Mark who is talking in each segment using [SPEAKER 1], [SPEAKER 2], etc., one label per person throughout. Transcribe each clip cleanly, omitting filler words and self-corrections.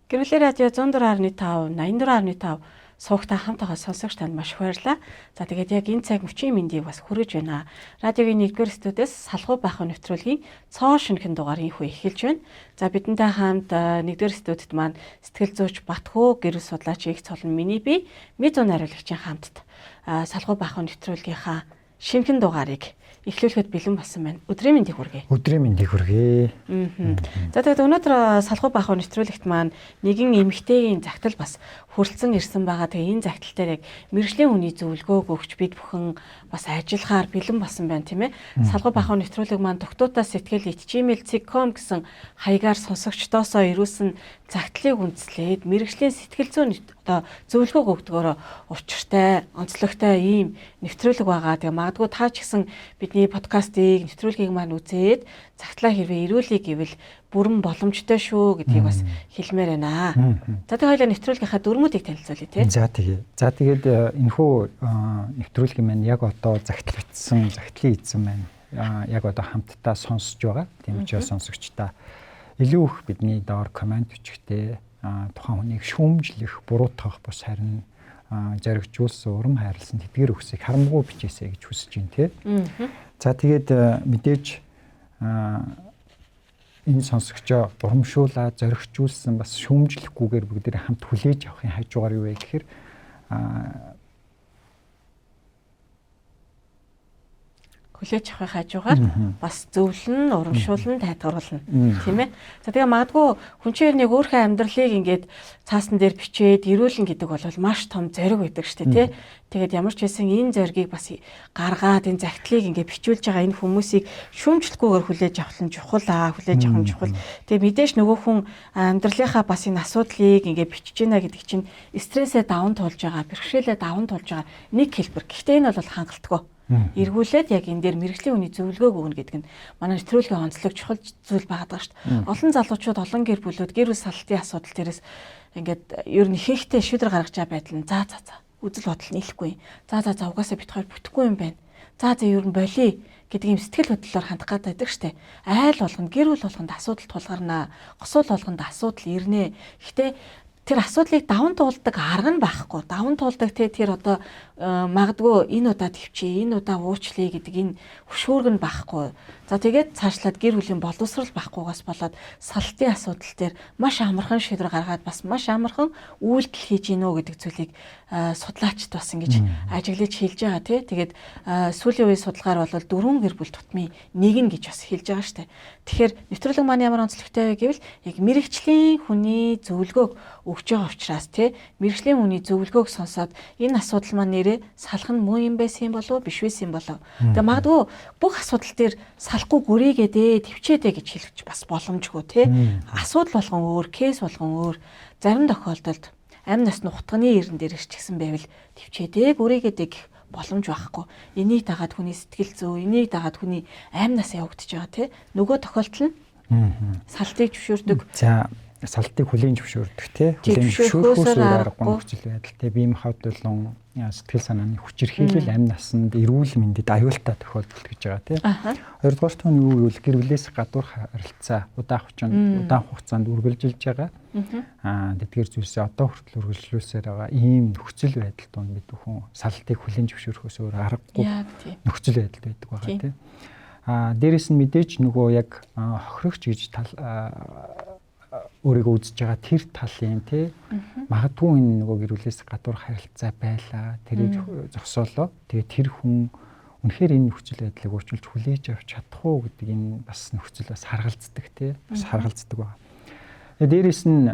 [SPEAKER 1] Гэрүүлээ радио 104.5, 84.5 суугтаа хамтагаа сонсогч танд маш их баярлалаа. За тэгээд яг энэ цаг мөчийн мэндийг бас хүргэж байна. Радиогийн 1-р студиэс салхуу баахын нэвтрүүлгийн цоо шинэхэн дугаар инхүү эхэлж байна. За бидэнтэй хамт 1-р студид маань сэтгэл зүйч Батхуу гэрэл судлаач их цолон миний би Мизун хариулагчийн хамтд салхуу баахын нэвтрүүлгийнхаа шинэхэн дугаарыг эхлүүлэхэд бэлэн болсон байна. Өдрийн мэндийг хүргэе.
[SPEAKER 2] Өдрийн мэндийг хүргэе.
[SPEAKER 1] За тэгээд өнөөдөр салхуу баахын нэвтрүүлэгт маань нэгэн эмэгтэйгийн загтал бас хүрэлцэн ирсэн байгаа. Тэгээ энэ загтал дээр яг мэргэжлийн хүний зөвлөгөөг өгч бид бүхэн бас ажиллахаар бэлэн болсон байна тийм ээ. Салхуу баахын нэвтрүүлэг маань Доктортой сэтгэл @gmail.com гэсэн хаягаар сонсогчдоосоо ирүүлсэн загтлыг үндэслээд мэргэжлийн сэтгэл зүйн зөвлөгөө өгдөгөөрөө учиртай, онцлогтой ийм нэвтрүүлэг байгаа. Тэгээ магадгүй та ч гэсэн бидний подкастыг, нэвтрүүлгийг маань үзээд загтлаа хэрвээ ирүүлэе гэвэл бүрэн боломжтой шүү гэдгийг бас хэлмээр байна. За тэгээ хоёлаа нэвтрүүлгийнхаа дүрмүүдийг танилцуулъя тий.
[SPEAKER 2] За тэгээд энэхүү нэвтрүүлгийн маань яг одоо загтлын эзэн маань яг одоо хамтдаа сонсож байгаа. Тийм учраас сонсогчдаа илүү их бидний доор комент өчгтэй тухайн хүнийг шүүмжлэх, буруутгах бус харин зоригжуулсан, урам хайрлсан тэдгэр өгсөйг харамгүй бичээсэй гэж хүсэж байна тий. За тэгээд мэдээж энэ сонсогчоо урамшуулаад зоригжуулсан бас шүүмжлэхгүйгээр бүгдээ хамт хүлээж авахын хажуугаар юу вэ гэхээр
[SPEAKER 1] хүлээж авахын хажуугаар бас зөвлөн, урамшуулна, тайлбарлана тийм ээ. За тэгээ магадгүй хүн чинь нэг өөрийнхөө амьдралыг ингээд цаасан дээр бичээд ирүүлнэ гэдэг бол маш том зориг байдаг шүү дээ тий. Тэгээд ямар ч байсан энэ зоригийг бас гаргаад энэ загтлыг ингээд бичүүлж байгаа энэ хүмүүсийг шүүмжлэхгүйгээр хүлээж авах нь чухал хүлээж авах нь чухал. Тэгээ мэдээж нөгөө хүн амьдралынхаа бас энэ асуудлыг ингээд бичиж гинэ гэдэг чинь стрессээ даван туулж байгаа, бэрхшээлээ даван туулж байгаа нэг хэлбэр. Гэхдээ энэ бол хангалтгүй. Эргүүлээд яг энэ дээр мэргэжлийн хүний зөвлөгөөг өгнө гэдэг нь манай нэвтрүүлгийн онцлог чухал зүйл байгаа шүү дээ. Олон залуучууд, олон гэр бүлүүд гэр бүл салтын асуудал дээрээс ингээд ер нь ихэнхдээ шийдвэр гаргаж байгаа байдал нь за үзэл бодол нийлэхгүй. За угаасаа бит хоёр бүтэхгүй юм байна. За ер нь болий гэдэг юм сэтгэл хөдлөлөөр хандах гэдэг шүү дээ. Айл болгонд гэр бүл болгонд асуудал тулгарнаа, госуул болгонд асуудал ирнэ. Гэхдээ тэр асуудлыг даван туулдаг арга нь байхгүй. Даван туулдаг тэр одоо магадгүй энэ удаа төвчээ, энэ удаа уучлая гэдэг энэ хөшүүрг нь байхгүй. За тэгээд цаашлаад гэр бүлийн боловсрал багахгүйгаас болоод салтын асуудал дээр маш амархан шийдвэр гаргаад бас маш амархан үйлдэл хийж гинөө гэдэг зүйлийг судлаачд бас ингэж ажиглаж хэлж байгаа тий. Тэгээд сүүлийн үеийн судалгаар бол 4 гэр бүл тутмын нэг нь гэж бас хэлж байгаа штэ. Тэгэхээр нэвтрүүлэг маань ямар онцлогтой вэ гэвэл яг мэрэгчлийн хүний зөвлөгөөг өгж байгаа учраас тий мэрэгчлийн хүний зөвлөгөөг сонсоод энэ асуудал маань нэрээ салах нь муу юм байсан болов биш байсан болов. Тэгээ магадгүй бүх асуудал дээр салахгүй гүрийгээд төвчээдэ гэж хэлж бас боломжгүй тий. Асуудал болгон өөр, кейс болгон өөр. Зарим тохиолдолд амь насны утганы эрен дээр ч гэсэн байвал төвчээдэ гүрийгээд гэх боломж байхгүй. Энийг дагаад хүний сэтгэл зүй, энийг дагаад хүний амь нас явагдаж байгаа тий. Нөгөө тохиолдол нь салтыг зөвшөөрдөг.
[SPEAKER 2] За салтыг хүлээн зөвшөөрдөг тий. Хүлээн зөвшөөрөхөөс аргагүй нөхцөл байдал тий. Бие махбод болон сэтгэл санааны хүчирхийлэл амь насанд эрүүл мэндэд аюултай тохиолдолд гэж байгаа тий. Хоёрдугаарт нь юу гэвэл гэр бүлээс гадуур харилцаа удаан хугацаанд үргэлжилж байгаа. Тэдгээр зүйлсээ одоо хүртэл үргэлжлүүлсээр байгаа ийм нөхцөл байдалд бид бүхэн салтыг хүлээн зөвшөөрөхөөс өөр аргагүй нөхцөл байдалд байдаг байгаа тий. Дээрээс нь мэдээж нөгөө яг хохирогч гэж өөрийгөө үзэж байгаа тэр талын тий магадгүй энэ нөгөө гэр бүлээс гадуур харилцаа байлаа тэрийг зогсоолоо тэгээ тэр хүн үнэхээр энэ нөхцөл байдлыг уучлж хүлээж авч чадах уу гэдэг энэ бас нөхцөл бас харгалздаг тий бас харгалздаг байна. Тэгээ дээрээс нь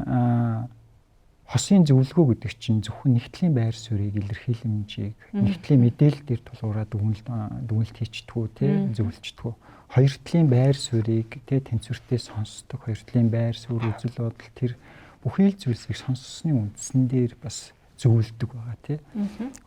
[SPEAKER 2] хосын зөвлөгөө гэдэг чинь зөвхөн нэгтлийн байр суурийг илэрхийлэмжийг нэгтлийн мэдээлэл дээр тулгуураад дүгнэлт хийчихдгүү тий зөвлөждгүү. Хоёр талын байр суурийг тий тэнцвэртэй сонсдог, хоёр талын байр суурь үзэл бодол тэр бүхий л зүйлсийг сонссны үндсэн дээр бас зөвлөдөг байгаа тий.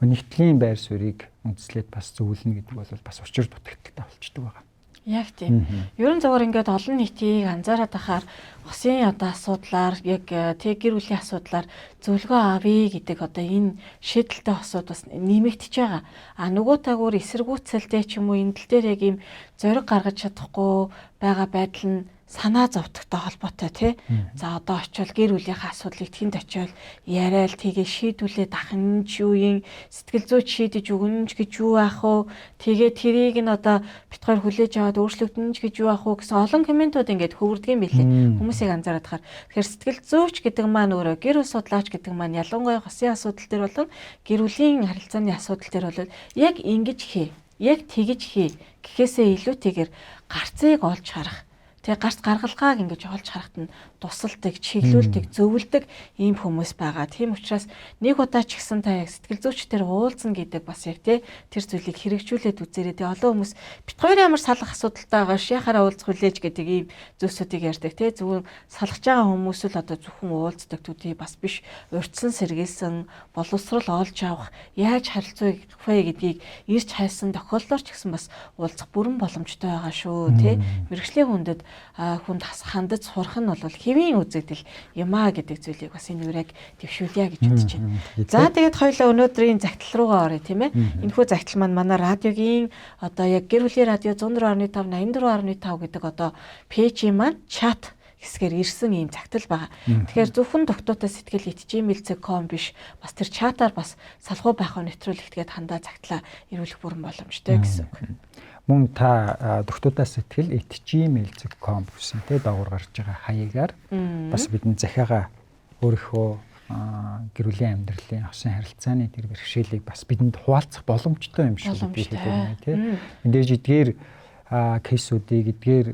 [SPEAKER 2] Нэг талын байр суурийг үндэслээд бас зөвлөнө гэдэг бол бас учир дутагдaltaй болчдөг байгаа.
[SPEAKER 1] Яг тийм. Ерөн зөвөр ингээд олон нийтийг анзаараад ахаар усын одоо асуудлаар яг тэг гэр бүлийн асуудлаар зөвлөгөө авъя гэдэг одоо энэ шийдэлтэй осууд бас нэмэгдэж байгаа. Нөгөө тагуур эсэргүүцэлтэй ч юм уу энэ тал дээр яг ийм зориг гаргаж чадахгүй байгаа байдал нь санаа зовдогтой холбоотой тий. За одоо очивол гэр бүлийнхээ асуудлыг тэнд очивол яриад тэгээ шийдвүлээ дахин ч юуийн сэтгэл зүйч шийдэж өгнө ч гэж юу аах вэ? Тэгээ тэрийг нь одоо бит хоёр хүлээж аваад өөрчлөгдөн ч гэж юу аах вэ гэсэн олон комментууд ингээд хөвөрдөг юм билээ. Хүмүүсийг анзаараад хахаар тэгэхээр сэтгэл зүйч гэдэг маань өөрөө гэр бүл судлаач гэдэг маань ялангуяа хосын асуудал дээр болон гэр бүлийн харилцааны асуудал дээр бол яг ингэж хий, яг тэгж хий гэхээсээ илүүтэйгээр гарцыг олж харах. Тэгээ гарц гаргалгааг ингэж олж харахад нь тусалдаг, чиглүүлдэг, зөвлөдөг ийм хүмүүс байгаа. Тийм учраас нэг удаа ч гэсэн та яг сэтгэл зүйчдэр уулзна гэдэг бас яг тэр зүйлийг хэрэгжүүлээд үзээрэй. Тэгээ олон хүмүүс бит хоёрын ямар салах асуудалтай байгаа шийхаараа уулзах хүлээж гэдэг ийм зүйлсүүдийг ярьдаг. Тэгээ зөвхөн салгаж байгаа хүмүүс л одоо зөвхөн уулздаг төдий бас биш. Урьдсан сэргийлсэн, боловсрол олж авах, яаж харилцах вэ гэдгийг ирж хайсан тохиолдолд ч гэсэн бас уулзах бүрэн боломжтой байгаа шүү. Тэ мэргэжлийн хүндэд хүнд хандаж сурах нь бол хэвийн үзэгдэл юм а гэдэг зүйлийг бас энэ үрэг төвшүүлье гэж бодож байна. За тэгээд хоёулаа өнөөдрийн загтал руугаа оръё тийм ээ. Энэхүү загтал маань манай радиогийн одоо яг гэр бүлийн радио 104.5 84.5 гэдэг одоо пэйжийн маань чат хэсгээр ирсэн ийм загтал байгаа. Тэгэхээр зөвхөн дугтуутай сэтгэл @gmail.com биш бас тэр чатаар бас салхуу байх нэвтрүүлэгтгээд хандаа загтлаа ирүүлэх бүрэн боломжтой гэсэн үг.
[SPEAKER 2] Мөн та дугтуудаа сэтгэл @gmail.com гэсэн тэ доогуур гарч байгаа хаягаар бас бидний захиагаа өөрийнхөө гэр бүлийн амьдралын хосын харилцааны тэр бэрхшээлийг бас бидэнд хуваалцах боломжтой юм шиг би хэлмээр тэ. Мэдээж эдгээр кейсүүдийг эдгээр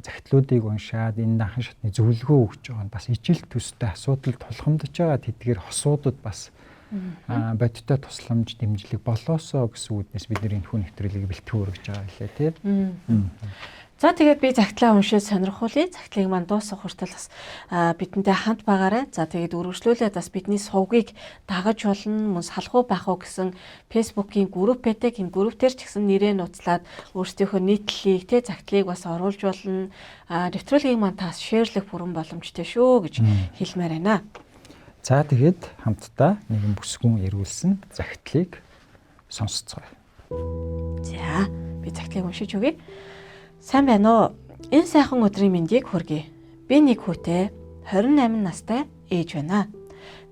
[SPEAKER 2] захидлуудыг уншаад энэ данхан шатны зөвлөгөө өгч байгаа нь бас ижил төстэй асуудал тулгамдж байгаа тэдгээр хосуудад бас бодиттой тусламж дэмжлэг болоосоо гэсэн үднээс бид нэр энэ хүн нэвтрүүлгийг бэлтгэн өргөж байгаа лээ тийм.
[SPEAKER 1] За тэгээд би загтлаа уншиж сонирхуулъя. Загтлыг маань дуусах хүртэл бас бидэнтэй хамт байгаарай. За тэгээд үргэлжлүүлээд бас бидний сувгийг дагаж болно, мөн салхуу байх уу гэсэн Facebook-ийн групп байдаг. Энэ групп дээр ч гэсэн нэрээ нууцлаад өөрсдийнхөө нийтлэлийг тэ загтлыг бас оруулж болно. Нэвтрүүлгийг маань тас шеэрлэх бүрэн боломжтой шүү гэж хэлмээр байна.
[SPEAKER 2] За тэгээд хамтдаа нэгэн бүсгүн эргүүлсэн загтлыг сонсцгоё.
[SPEAKER 1] За би загтлыг уншиж өгье. Сайн байна уу? Энэ сайхан өдрийн мэндийг хүргэе. Би нэг хүүтэй 28 настай ээж байна.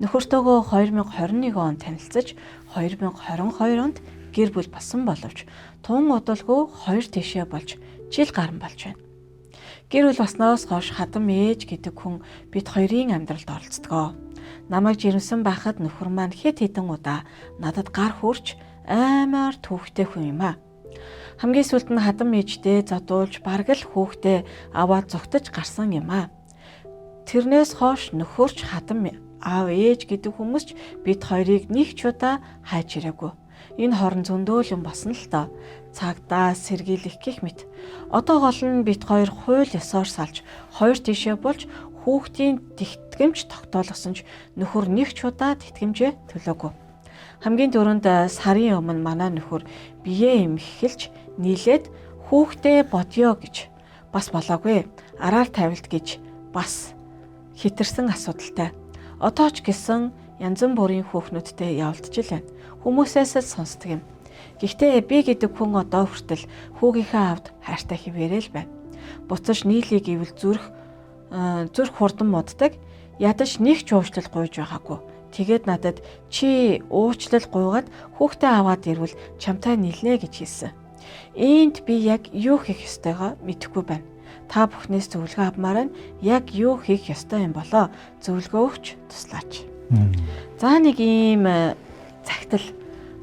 [SPEAKER 1] Нөхөртөөгөө 2021 он танилцаж 2022 онд гэр бүл болсон боловч тун удалгүй хоёр тишээ болж жил гарсан болж байна. Гэр бүл басноос хойш хадам ээж гэдэг хүн бид хоёрын амьдралд оролцдог. Намайг жирэмсэн байхад нөхөр маань хэд хэдэн удаа надад гар хүрч аймаар түүхтэй хүн юм а. Хамгийн сүүлд нь хадам ээжтэй задуулж бараг л хүүхдээ аваад зогтож гарсан юм а. Тэрнээс хойш нөхөрч хадам аав ээж гэдэг хүмүүс ч бид хоёрыг нэг ч удаа хайж ирээгүй. Энэ хорон зөндөөл юм болсон л доо. Цагдаа сэргийлэх гэх мэт. Одоо гол нь бид хоёр хууль ёсоор салж хоёр тишээ болж хүүхдийн тэтгэмж тогтоолгосон ч нөхөр нэг ч удаа тэтгэмжээ төлөөгүй. Хамгийн дөрөнд сарын өмнө манай нөхөр биеэ эмх эхэлж нийлээд хүүхдээ бодё гэж бас болоогүй. Араар тавилт гэж бас хитэрсэн асуудалтай. Одоо ч гэсэн янз бүрийн хүүхнүүдтэй явуулж л байна. Хүмүүсээс л сонсдог юм. Гэхдээ би гэдэг хүн одоо хүртэл хүүгийнхээ авд хайртай хിവэрэл байна. Буцаж нийлийг ивэл зүрх хурдан моддаг. Ядаж нэг ч уучлал гуйж байгаагүй. Тэгээд надад чи уучлал гуйгаад хүүхдээ аваад ирвэл чамтай нийлнэ гэж хэлсэн. Энд би яг юу хийх ёстойгоо мэдэхгүй байна. Та бүхнээс зөвлөгөө авмаар нь яг юу хийх ёстой юм болоо зөвлөгөө өгч туслаач. За нэг ийм загтал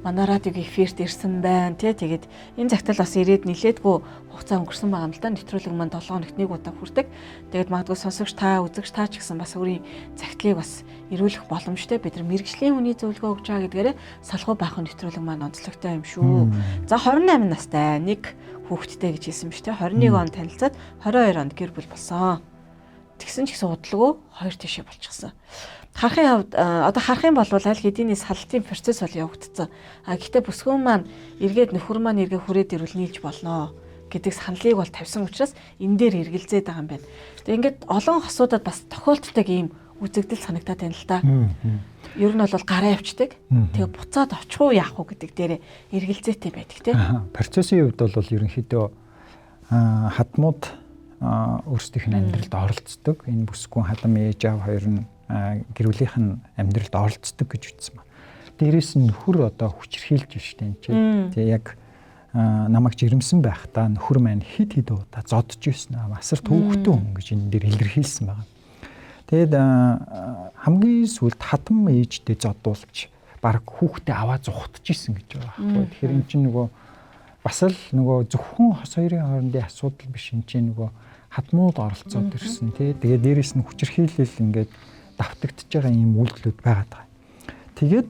[SPEAKER 1] манай радиогийн эфирт ирсэн байна тий. Тэгээд энэ загтал бас ирээд нилээдгүй хугацаа өнгөрсөн байгаа юм л да. Нэвтрүүлэг маань 7 хоногт нэг удаа хүрдэг. Тэгээд магадгүй сонсогч та үзэгч та ч гэсэн бас өөрийн загтлыг бас ирүүлэх боломжтой. Бид нар мэргэжлийн хүний зөвлөгөө өгч байгаа гэдгээрээ салхуу байх нэвтрүүлэг маань онцлогтой юм шүү. За 28 настай нэг хүүхэдтэй гэж хэлсэн биз дээ. 21 он танилцаад 22 онд гэр бүл болсон. Тэгсэн ч гэсэн удалгүй хоёр тишээ болчихсон. Харахын хувьд одоо харах юм бол аль хэдийн салтын процесс бол явагдсан. Гэхдээ бүсгүн маань эргээд нөхөр маань эргээ хүрээд ирвэл нийлж болно гэдэг саналыг бол тавьсан учраас энэ дээр эргэлзээд байгаа юм байна. Тэгээ ингээд олон хосуудад бас тохиолддог ийм үзэгдэл санагдаад байна л да. Ер нь бол гараа явцдаг. Тэгээ буцаад очих уу яах уу гэдэг дээр эргэлзээтэй байдаг тийм.
[SPEAKER 2] Процессын хувьд бол ерөнхийдөө хадмууд өөрсдийнх нь амьдралд оролцдог. Энэ бүсгүйн хадам ээж аав хоёр нь гэр бүлийнх нь амьдралд оролцдог гэж ütсэн ба. Дээрээс нь нөхөр одоо хүчрхийлж штэ энэ чинь. Тэгээ яг намайг жирэмсэн байхдаа нөхөр маань хид удаа зодж ирсэн асар төвөгтэй хүн гэж энэ дээр илэрхийлсэн байна. Тэгээд хамгийн сүүлд хадам ээжтэй зодуулж баг хүүхдээ аваа зугтж исэн гэж байгаа байхгүй. Тэгэхээр эн чинь нөгөө бас л нөгөө зөвхөн хос хоёрын хоорондын асуудал биш, эн чинь нөгөө хадмууд оролцоод ирсэн тий. Тэгээд дээрээс нь хүчирхийлэл ингээд давтагдж байгаа юм үйлдэлүүд байгаад байгаа. Тэгээд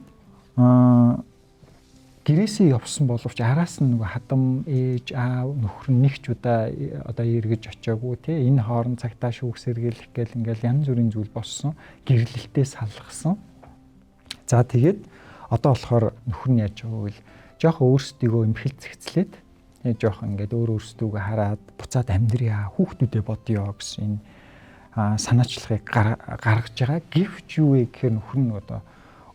[SPEAKER 2] гэрээсээ явсан боловч араас нь нөгөө хадам ээж аав нөхөр нь нэгч удаа одоо эргэж очиагүй тий. Энэ хооронд цагтаа шүүх сэргийлэх гээл ингээл янз бүрийн зүйл болсон. Гэрлэлтээ салгасан. За тэгээд одоо болохоор нөхөр нь яаж байгаа вэ? Жохон өөрсдийгөө имхэл зэгцлээд жохон ингээд өөрсдөө хараад буцаад амьдрья хүүхдүүдээ бодё гэсэн энэ санаачлагыг гаргаж байгаа. Гэвч юу вэ гэхээр нөхөр нь одоо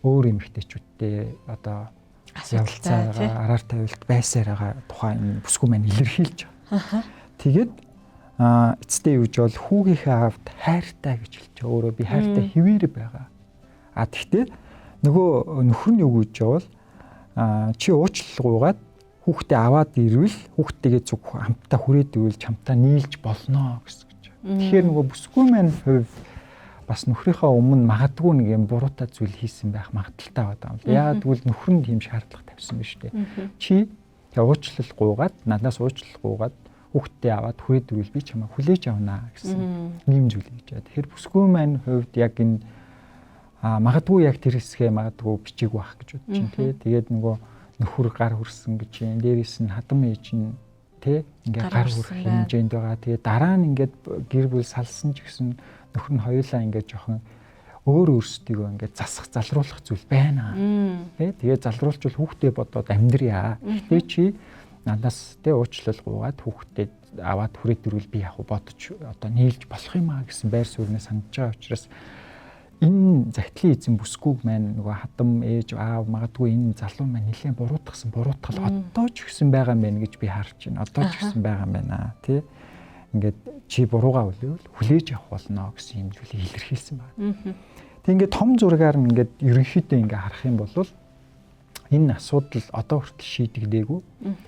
[SPEAKER 2] өөр эмэгтэйчүүдтэй одоо явцаагаа араар тавилт байсаар байгаа тухайн энэ бүсгүй маань илэрхийлж байгаа. Тэгээд эцэстээ юу гэж бол хүүгийнхээ аавд хайртай гэж хэлж байгаа. Өөрөө би хайртай хэвээр байгаа. Тэгтээ нөгөө нөхөр нь юу гэж бол чи уучлалгүйгээд хүүхдээ аваад ирвэл хүүхдтэйгээ зүг хамтаа хүрээд ивэл чамтаа нийлж болно гэсэн гэж. Тэгэхээр нөгөө бүсгүй маань хувь бас нөхрийнхөө өмнө магадгүй нэг юм буруутай зүйл хийсэн байх магадaltaй байгаа юм. Яагаад гэвэл нөхөр нь тийм шаардлага тавьсан биз дээ. Чи уучлалгүйгээд надаас уучлалгүйгээд хүүхдээ аваад хүрээд ирвэл би чамаа хүлээж авнаа гэсэн ийм зүйл гэж байна. Тэгэхээр бүсгүй маань хувьд яг энэ магадгүй яг тэр хэсгээ магадгүй бичиг байх гэж бодож чинь тий. Тэгээд нөгөө нөхөр гар хүрсэн гэж юм. Дээрээс нь хадам ээж нь тий ингээ гар хүрэх хэмжээнд байгаа. Тэгээд дараа нь ингээд гэр бүл салсан ч гэсэн нөхөр нь хоёулаа ингээд жоохон өөрсдийгөө ингээд засах залруулах зүйл байна. Тий тэгээд залруулчвал хүүхдээ бодоод амьдрья. Гэтэ чи надаас тий уучлалгүйгээд хүүхдээ аваад хүрээд ирвэл би яг бодож одоо нийлж болох юм аа гэсэн байр сууриас сандж байгаа учраас энэ захидлын эзэн бүсгүйг маань нөгөө хадам ээж аав магадгүй энэ залуу маань нэлээд буруутгал одоо ч гэсэн байгаа юм байна гэж би харж байна. Одоо ч гэсэн байгаа юм байна тий. Ингээд чи буруугаа үлээвэл хүлээж авах болно гэсэн юм зүйлийг илэрхийлсэн байна. Тэг ингээд том зургаар нь ингээд ерөнхийдөө ингээд харах юм бол энэ асуудал одоо хүртэл шийдэгдээгүй.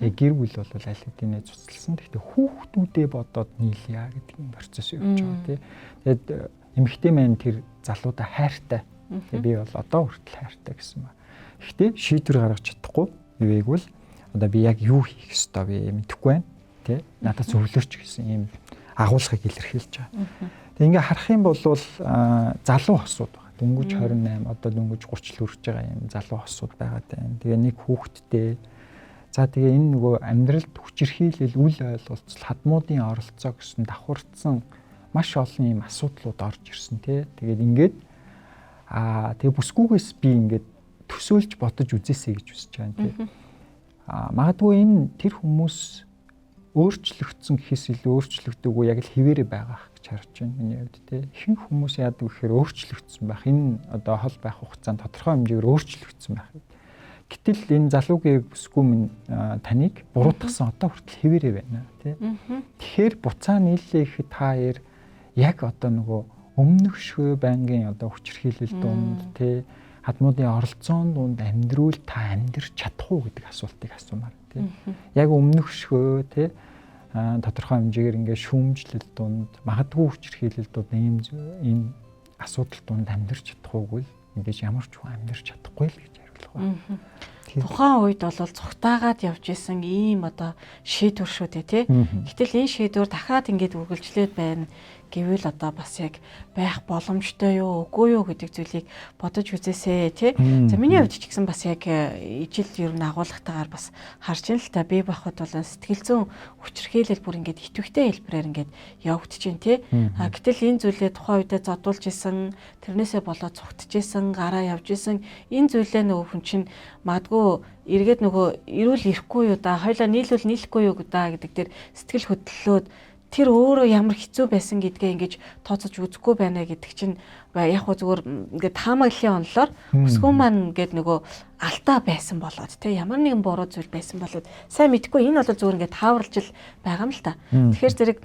[SPEAKER 2] Тэгээ гэр бүл бол аль хэдийнэ цуцлсан. Гэхдээ хүүхдүүдээ бодоод нийлъя гэдэг юм процесс явж байгаа тий. Тэгээд эмэгтэй маань тэр залуудаа хайртай. Тэгээ би бол одоо хүртэл хайртай гэсэн ба. Гэхдээ шийдвэр гаргаж чадахгүй. Ивээгвэл одоо би яг юу хийх ёстой вэ мэдэхгүй байна. Тэ надад зөвлөрч гэсэн ийм агуулгыг илэрхийлж байгаа. Тэгээ ингээ харах юм бол залуу хосууд байна. Дөнгөж 28 одоо дөнгөж 30 л хүрч байгаа юм залуу хосууд байгаад байна. Тэгээ нэг хүүхэдтэй. За тэгээ энэ нөгөө амьдралд хүчирхийлэл үл ойлголцол хадмуудын оролцоо гэсэн давхарцсан маш олон юм асуудлууд орж ирсэн тий. Тэгээд ингээд тэгээ бүсгүйгээс би ингээд төсөөлж бодож үзээсэй гэж үзэж байгаа тий. Магадгүй энэ тэр хүмүүс өөрчлөгдсөн гэхээс илүү өөрчлөгдөөгүй яг л хിവэрэ байгаа гэж харж байна миний хувьд тий. Ихэнх хүмүүс яадаг гэхээр өөрчлөгдсөн байх. Энэ одоо хол байх хугацаанд тодорхой хэмжээгээр өөрчлөгдсөн байх. Гэтэл энэ залуугийн бүсгүй минь таныг буруутгасан одоо хүртэл хിവэрэ байна тий. Тэгэхээр буцаа нийлээ гэхэд та хоёр яг одоо нөгөө өмнөхшгөө байнгын одоо хүчирхийлэл дунд тий хадмуудын оролцоон дунд амьдруул та амьдрч чадах уу гэдэг асуултыг асуумаар тий. Яг өмнөхшгөө тий тодорхой хэмжээгээр ингээ шүүмжлэл дунд магадгүй хүчирхийлэл дунд ийм асуудал дунд амьдрч чадах уугүй л мэдээж ямар ч хүн амьдрч чадахгүй л гэж хариулах байна.
[SPEAKER 1] Тухайн үед бол цугтаагаад явж исэн ийм одоо шийдвэр шүү дээ тий. Гэтэл энэ шийдвэр дахиад ингээд үргэлжлээд байна гэвэл одоо бас яг байх боломжтой юу үгүй юу гэдэг зүйлийг бодож үзээсэй тий. За миний хувьд ч гэсэн бас яг ижил ер нь агуулгатайгаар бас харж ин л та би байхад бол сэтгэл зүйн хүчирхийлэл бүр ингээд идэвхтэй хэлбэрээр ингээд явагдаж байна тий. Гэтэл энэ зүйлээ тухайн үедээ зодуулж исэн, тэрнээсээ болоод цугтж исэн, гараа явж исэн энэ зүйлээ нөгөө хүн чинь магадгүй эргээд нөгөө ирүүл ирэхгүй юу да, хоёлаа нийлүүл нийлэхгүй юу да гэдэг дээр сэтгэл хөдлөлөөд тэр өөрөө ямар хэцүү байсан гэдгээ ингэж тооцож үзэхгүй байна гэдэг чинь яг хөө зүгээр ингээд таамаглалын онолоор өсгөө маань ингээд нөгөө алдаа байсан болоод тий ямар нэгэн буруу зүйл байсан болоод сайн мэдгүй энэ бол зүгээр ингээд тааварлж л байгаа юм л та. Тэгэхээр зэрэг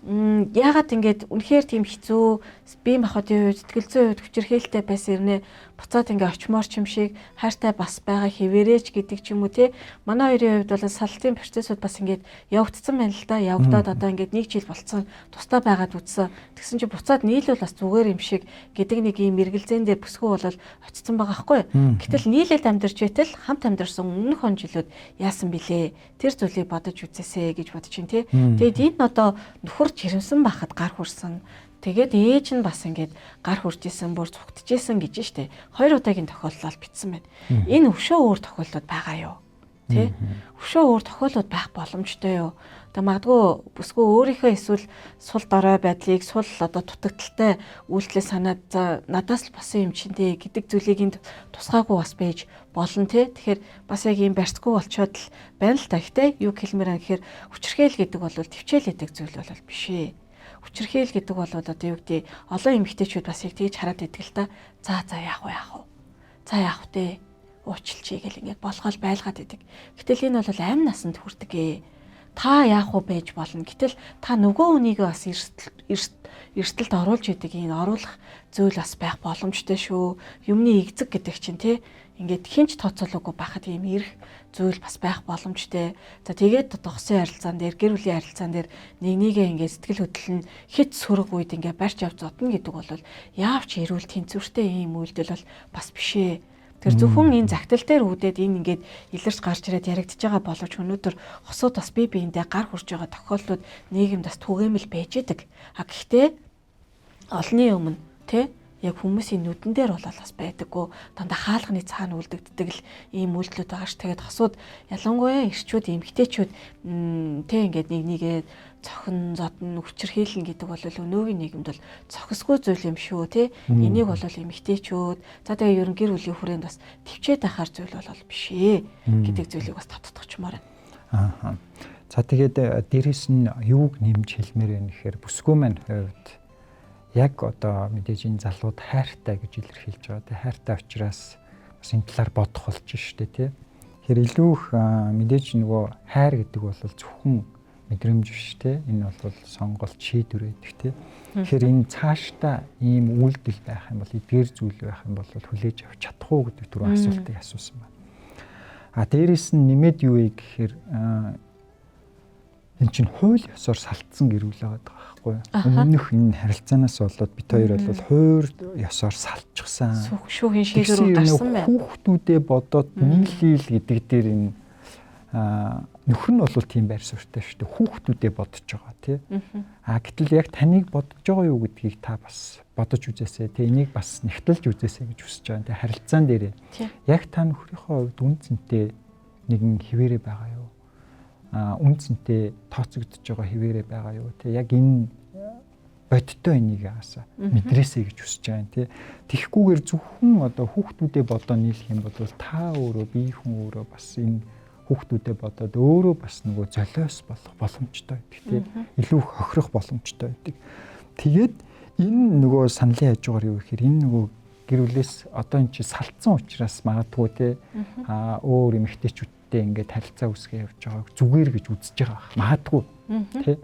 [SPEAKER 1] яагаад ингээд үнэхээр тийм хэцүү бие махбодын үед сэтгэл зүйн үед хүчирхээлтэй байсан ирнэ буцаад ингээ очмоор ч юм шиг хайртай бас байгаа хэвээрээч гэдэг ч юм уу те манай хоёрын хувьд бол салтын процессыг бас ингээд явагдсан байна л да явагдаад одоо ингээд 1 жил болцсон тусдаа байгаад үтсэн тэгсэн чинь буцаад нийлүүл бас зүгээр юм шиг гэдэг нэг юм эргэлзэн дээр бүсгүй болол очсон байгаа хгүй гэтэл нийлээд амьдарч байтал хамт амьдарсан өмнөх он жилүүд яасан бilé тэр зүйлийг бодож үзээсэй гэж бодож чинь те тэгээд энэ одоо нөхөр жирэмсэн байхад гар хүрсэн тэгээд ээж нь бас ингээд гар хүрчээсэн, бүр цугтжээсэн гэж штэ. 2 удаагийн тохиолдол бичсэн байна. Энэ өвшөө өөр тохиолдлууд байгаа юу? Тэ? Өвшөө өөр тохиолдлууд байх боломжтой юу? Тэгээ магадгүй бүсгүй өөрийнхөө эсвэл сул дорой байдлыг сул одоо дутагдaltaй үйлдэлээ санаад за надаас л басан юм чинь тэ гэдэг зүйлийг энд тусгаагүй бас байж болно тэ. Тэгэхээр бас яг юм барьцгүй болчоод л байна л та. Гэтэ юу хэлмээр гэхээр хүчирхээл гэдэг бол төвчээл гэдэг зүйл бол биш ээ. Хүчирхээл гэдэг бол одоо юу гэдэг олон эмэгтэйчүүд бас яг тэгж хараад идэг л та. За яах вэ? За яах вэ? Уучлчий гэл ингээд болгоол байлгаад идэг. Гэтэл энэ бол амь насанд хүрдэг ээ. Та яах вэ байж болно. Гэтэл та нөгөө хүнийгээ бас эрсдэлд оруулж идэг энэ оруулах зүйл бас байх боломжтой шүү. Юмны игзэг гэдэг чинь те ингээд хинч тооцоолоогүй байхад ийм ирэх зүйл бас байх боломжтой. За тэгээд тогсон харилцаан дээр, гэр бүлийн харилцаан дээр нэгнийгээ ингээд сэтгэл хөдлөл нь хит сөрөг үед ингээд барьж авч зодно гэдэг бол яавч эрүүл тэнцвэртэй ийм үйлдэл бол бас бишээ. Тэр зөвхөн энэ загтал дээр үүдээд энэ ингээд илэрч гарч ирээд яригдж байгаа боловч өнөөдөр хосууд бас бие биендээ гар хурж байгаа тохиолдлууд нийгэмд бас түгээмэл байж идэг. Гэхдээ олонний өмнө тэ яг хүмүүсийн нүдэн дээр бол бас байдаггүй дандаа хаалганы цаана үлдэгддэг л ийм үйлдэлүүд байгаа ш. Тэгээд хосууд ялангуяа эрчүүд, эмгтээчүүд тэ ингээд нэгнийгээ цохин зодн хүчирхийлнэ гэдэг бол өнөөгийн нийгэмд бол цохисгүй зүйл юм шүү те. Энийг бол эмгтээчүүд за тэгээ ерөн гэр бүлийн хүрээнд бас төвчээд ахаар зүйл бол биш ээ гэдэг зүйлийг бас татдагчмаар байна.
[SPEAKER 2] Аа. За тэгээд дээрэс нь юуг нэмж хэлмээр байна гэхээр бүсгүй маань хувьд яг одоо мэдээж энэ залууд хайртай гэж илэрхийлж байгаа. Тэ хайртай учраас бас энэ талаар бодох болж штэ тий. Тэгэхээр илүү их мэдээж нөгөө хайр гэдэг бол зөвхөн мэдрэмж биш тий. Энэ бол сонголт шийдвэр гэдэг тий. Тэгэхээр энэ цаашдаа ийм үйлдэл байх юм бол эдгээр зүйл байх юм бол хүлээж авч чадах уу гэдэг түрүү асуултыг асуусан байна. А дээрэс нь нэмээд юу вэ гэхээр энэ чинь хууль ёсоор салтсан гэр бүл байгаа байхгүй юу? Өмнөх энэ харилцаанаас болоод бид хоёр бол хууль ёсоор салтчихсан.
[SPEAKER 1] Шүүхийн шийдвэр гарсан байна.
[SPEAKER 2] Хүүхдүүдээ бодоод нийлээл гэдэг дээр энэ нөхөр нь бол тийм байр суурьтай шүү дээ. Хүүхдүүдээ бодож байгаа тий. Гэтэл яг таныг бодож байгаа юу гэдгийг та бас бодож үзээсэй. Тэ энийг бас нэгтэлж үзээсэй гэж хүсэж байгаа. Тэ харилцаан дээрээ. Яг та нөхрийнхөө хувьд үнцэнтэй нэгэн хിവэрэ байгаа юу? Үнцэнтэй тооцогдож байгаа хിവэрэ байгаа юу? Тэ яг энэ бодтой энийг яасаа мэдрээсэй гэж хүсэж байгаа тий. Тэгхгүйгээр зөвхөн одоо хүүхдүүдээ бодоо нийлэх юм бол та өөрөө бие хүн өөрөө бас энэ хүүхдүүдээ бодоод өөрөө бас нөгөө золиос болох боломжтой байдаг тий. Илүү хохирох боломжтой байдаг. Тэгээд энэ нөгөө саналын хажуугаар юу гэхээр энэ нөгөө гэр бүлээс одоо энэ чи салтсан учраас магадгүй тий өөр эмэгтэйчүүдтэй ингээд харилцаа үүсгэж явж байгааг зүгээр гэж үзэж байгаа магадгүй тий.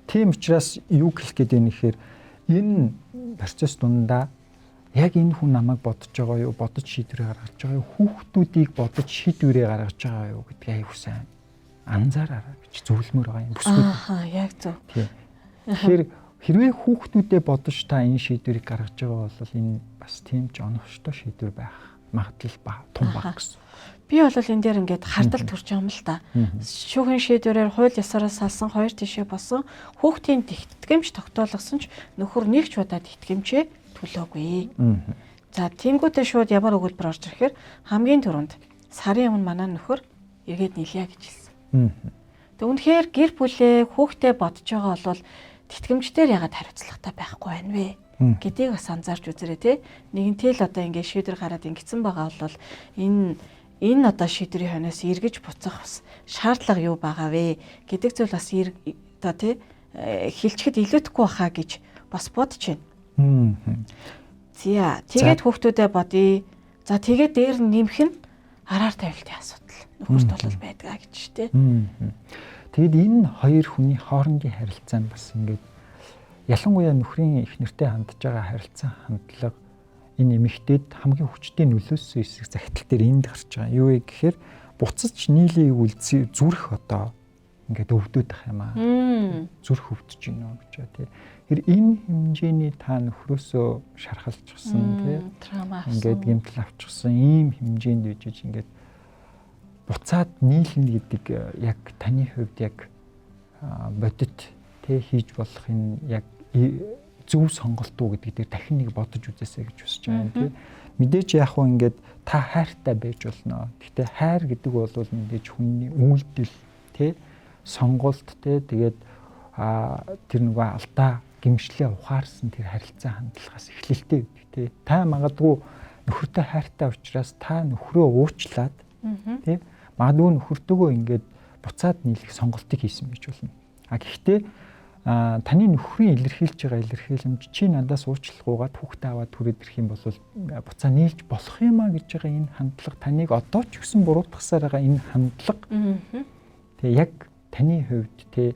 [SPEAKER 2] Тийм учраас юу хэлэх гээд байна гэхээр энэ процесс дундаа яг энэ хүн намайг бодож байгаа юу, бодож шийдвэрээ гаргаж байгаа юу, хүүхдүүдийг бодож шийдвэрээ гаргаж байгаа юу гэдгийг аяг хүсэн анзаараарай гэж зөвлөмөр байгаа юм бүсгүй.
[SPEAKER 1] Яг зөв.
[SPEAKER 2] Тэгэхээр хэрвээ хүүхдүүдээ бодож та энэ шийдвэрийг гаргаж байгаа бол энэ бас тийм ч оновчтой шийдвэр байх магадлал том баг гэсэн.
[SPEAKER 1] Би бол энэ дээр ингээд хардал төрж байгаа юм л та. Шүүхийн шийдвэрээр хууль ёсоороос салсан хоёр тишээ болсон хүүхдийн тэтгэмж тогтоолгосон ч нөхөр нэгч удаад тэтгэмжээ төлөөгүй. За тиймгүүтээ шууд ямар өгүүлбэр орж ирэхээр хамгийн түрүүнд сарын өмнө манай нөхөр эргээд нийлье гэж хэлсэн. Тэг үнэхээр гэр бүлээ хүүхдээ бодож байгаа бол тэтгэмжээр ягаад хариуцлагатай байхгүй байна вэ гэдгийг бас анзаарч үзэрэй те. Нэгэнтэй л одоо ингээд шийдвэр гараад ингэсэн байгаа бол энэ одоо шийдвэрийн хойноос эргэж буцах бас шаардлага юу байгаа вэ гэдэг зүйл бас одоо те хэлчихэд илүүдэхгүй баха гэж бас бодож байна. За тэгээд хүүхдүүдээ бодъё. За тэгээд дээр нэмэх нь араар тавилтын асуудал. Нөхөрт бол байдгаа гэж тий.
[SPEAKER 2] Тэгэд энэ хоёр хүний хоорондын харилцаа нь бас ингээд ялангуяа нөхрийн их нэртэй хандж байгаа харилцаа хандлага энэ эмэгтэйд хамгийн хүчтэй нөлөөсөн хэсэг загтал дээр энд гарч байгаа. Юу вэ гэхээр буцаж нийлээ үйл зүрх одоо ингээд өвдөд ах юм аа. Зүрх өвдөж гинөө гэж байна тий. Тэр энэ хэмжээний та нөхрөөсөө шархалчихсан тий. Ингээд гэмтэл авчихсан ийм хэмжээнд үжиж ингээд буцаад нийлнэ гэдэг яг таны хувьд яг бодит тий хийж болох энэ яг зөв сонголт уу гэдэг дээр дахин нэг бодож үзээсэй гэж хүсэж байгаа юм тий. Мэдээж яг хөө ингээд та хайртай байж болно. Гэхдээ хайр гэдэг бол мэдээж хүний үйлдэл тий сонголт тий тэгээд тэр нөгөө алдаа гимшлээ ухаарсан тэр харилцаа хандлагаас эхлэлтэй байдаг тий. Та магадгүй нөхөртэй хайртай учраас та нөхрөө уучлаад тий магадгүй нөхөртөөгөө ингээд буцаад нийлэх сонголтыг хийсэн байж болно. Гэхдээ таны нөхрийн илэрхийлж байгаа илэрхийлэмж чи надаас уучлахгүйгээд хүүхдээ аваад түрээд ирэх юм бол буцаа нийлж болох юм а гэж байгаа энэ хандлага таныг одоо ч гэсэн буруутгасаар байгаа энэ хандлага тэгээ яг таны хувьд те